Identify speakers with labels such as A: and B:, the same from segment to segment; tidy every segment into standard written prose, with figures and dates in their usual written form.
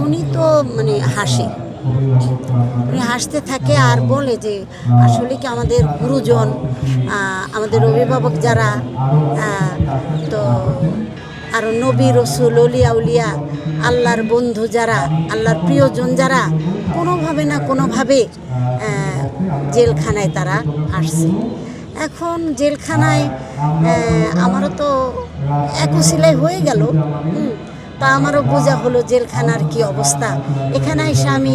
A: উনি তো মানে হাসে, উনি হাসতে থাকে আর বলে যে আসলে কি আমাদের গুরুজন, আমাদের অভিভাবক যারা, তো আরও নবী রসুল অলিয়া উলিয়া আল্লাহর বন্ধু যারা, আল্লাহর প্রিয়জন যারা কোনোভাবে না কোনোভাবে জেলখানায় তারা আসছে। এখন জেলখানায় আমারও তো একসিলাই হয়ে গেল। তা আমারও বোঝা হলো জেলখানার কি অবস্থা। এখানে এসে আমি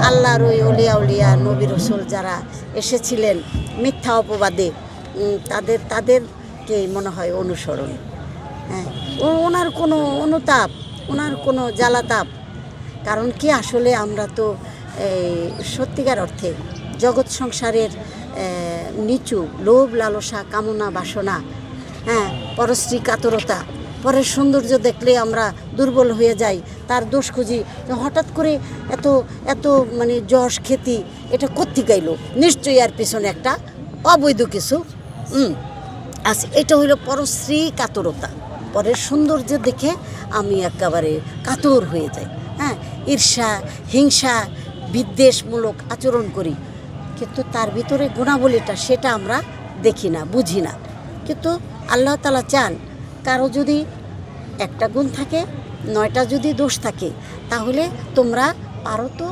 A: আল্লাহর ওই অলিয়া উলিয়া নবী রসুল যারা এসেছিলেন মিথ্যা অপবাদে, তাদেরকে মনে হয় অনুসরণ। হ্যাঁ, ওনার কোনো অনুতাপ, ওনার কোনো জ্বালাতাপ। কারণ কি আসলে আমরা তো সত্যিকার অর্থে জগৎ সংসারের নিচু লোভ লালসা কামনা বাসনা, পরশ্রী কাতরতা, পরের সৌন্দর্য দেখলে আমরা দুর্বল হয়ে যাই, তার দোষ খুঁজি। হঠাৎ করে এত এত মানে যশ খ্যাতি এটা কোত্থেকে গাইল? নিশ্চয়ই এর পিছনে একটা অবৈধ কিছু আছে। এটা হইল পরশ্রী কাতরতা। পরের সৌন্দর্য দেখে আমি একেবারে কাতর হয়ে যাই। ঈর্ষা হিংসা বিদ্বেষমূলক আচরণ করি, কিন্তু তার ভিতরে গুণাবলীটা সেটা আমরা দেখি না, বুঝি না। কিন্তু আল্লাহ তাআলা চান কারো যদি একটা গুণ থাকে, 9টা যদি দোষ থাকে, তাহলে তোমরা পারো তো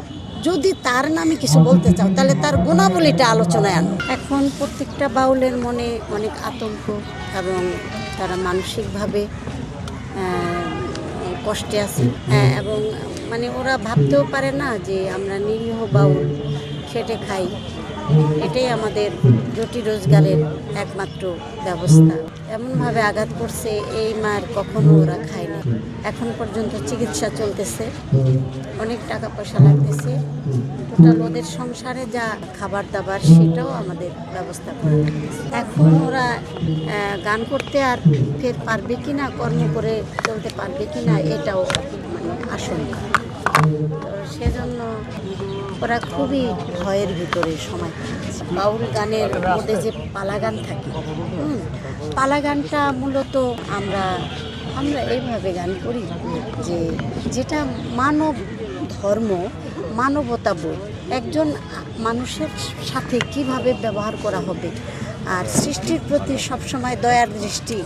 A: যদি তার নামে কিছু বলতে চাও তাহলে তার গুণাবলীটা আলোচনায় আনো। এখন প্রত্যেকটা বাউলের মনে অনেক আতঙ্ক এবং তারা মানসিকভাবে কষ্টে আছে, এবং মানে ওরা ভাবতেও পারে না যে আমরা নিরীহ বাউল খেটে খাই, এটাই আমাদের রুটি রোজগারের একমাত্র ব্যবস্থা। এমনভাবে আঘাত করছে, এই মার কখনো ওরা খায় না। এখন পর্যন্ত চিকিৎসা চলতেছে, অনেক টাকা পয়সা লাগতেছে। টোটাল ওদের সংসারে যা খাবার দাবার সেটাও আমাদের ব্যবস্থা করে লাগতেছে। এখন ওরা গান করতে আর ফের পারবে কি না, কর্ম করে চলতে পারবে কি না, এটাও মানে আশঙ্কা। তো সেজন্য ওরা খুবই ভয়ের ভিতরে সময় কাটাচ্ছে। বাউল গানের মধ্যে যে পালা গান থাকে, পালা গানটা মূলত আমরা এইভাবে গান করি যে যেটা মানব ধর্ম, মানবতাবোধ, একজন মানুষের সাথে কিভাবে ব্যবহার করা হবে, আর সৃষ্টির প্রতি সবসময় দয়ার দৃষ্টি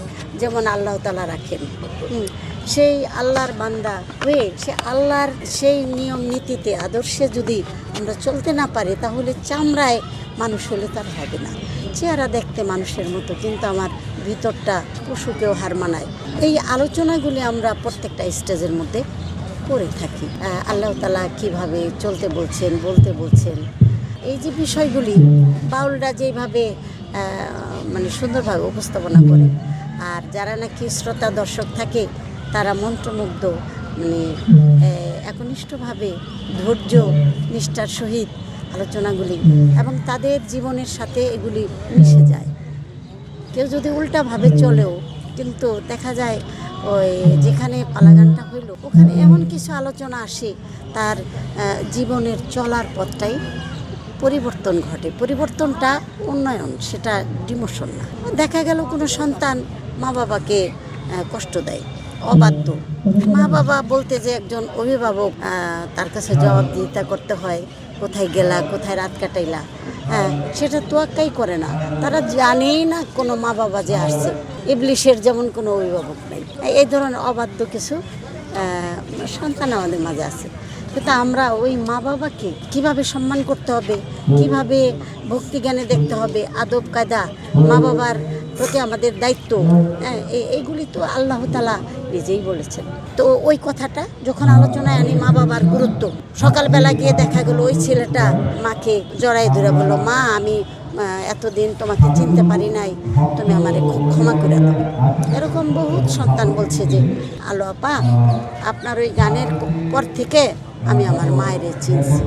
A: যেমন আল্লাহ তাআলা রাখেন, সেই আল্লাহর বান্দা হয়ে সে আল্লাহর সেই নিয়ম নীতিতে আদর্শে যদি আমরা চলতে না পারি, তাহলে চামড়ায় মানুষ হলে তার হবে না। চেহারা দেখতে মানুষের মতো, কিন্তু আমার ভিতরটা পশুকেও হার মানায়। এই আলোচনাগুলি আমরা প্রত্যেকটা স্টেজের মধ্যে করে থাকি। আল্লাহ তাআলা কীভাবে চলতে বলছেন, বলতে বলছেন, এই যে বিষয়গুলি বাউলরা যেভাবে মানে সুন্দরভাবে উপস্থাপনা করে, আর যারা নাকি শ্রোতা দর্শক থাকে তারা মন্ত্রমুগ্ধ, মানে একনিষ্ঠভাবে ধৈর্য নিষ্ঠার সহিত আলোচনাগুলি এবং তাদের জীবনের সাথে এগুলি মিশে যায়। কেউ যদি উল্টাভাবে চলেও, কিন্তু দেখা যায় ওই যেখানে পালাগানটা হইল ওখানে এমন কিছু আলোচনা আসে, তার জীবনের চলার পথটাই পরিবর্তন ঘটে। পরিবর্তনটা উন্নয়ন, সেটা ডিমোশন না। দেখা গেল কোনো সন্তান মা বাবাকে কষ্ট দেয়, অবাধ্য। মা বাবা বলতে যে একজন অভিভাবক, তার কাছে জবাবদিহিতা করতে হয়, কোথায় গেলা, কোথায় রাত কাটাইলা, সেটা তোয়াক্কাই করে না। তারা জানেই না কোনো মা বাবা যে আসছে। ইবলিশের যেমন কোনো অভিভাবক নেই। এই ধরনের অবাধ্য কিছু সন্তান আমাদের মাঝে আছে। কিন্তু আমরা ওই মা বাবাকে কিভাবে সম্মান করতে হবে, কিভাবে ভক্তিজ্ঞানে দেখতে হবে, আদব কায়দা, মা বাবার প্রতি আমাদের দায়িত্ব, এইগুলি তো আল্লাহ তাআলা নিজেই বলেছেন। তো ওই কথাটা যখন আলোচনায় আনি, মা বাবার গুরুত্ব, সকালবেলা গিয়ে দেখা গেল ওই ছেলেটা মাকে জড়াই ধরে বলল, মা আমি এতদিন তোমাকে চিনতে পারি নাই, তুমি আমারে খুব ক্ষমা করে দাও। এরকম বহুত সন্তান বলছে যে আলো আপা, আপনার ওই গানের পর থেকে আমি আমার মায়ের চিনছি।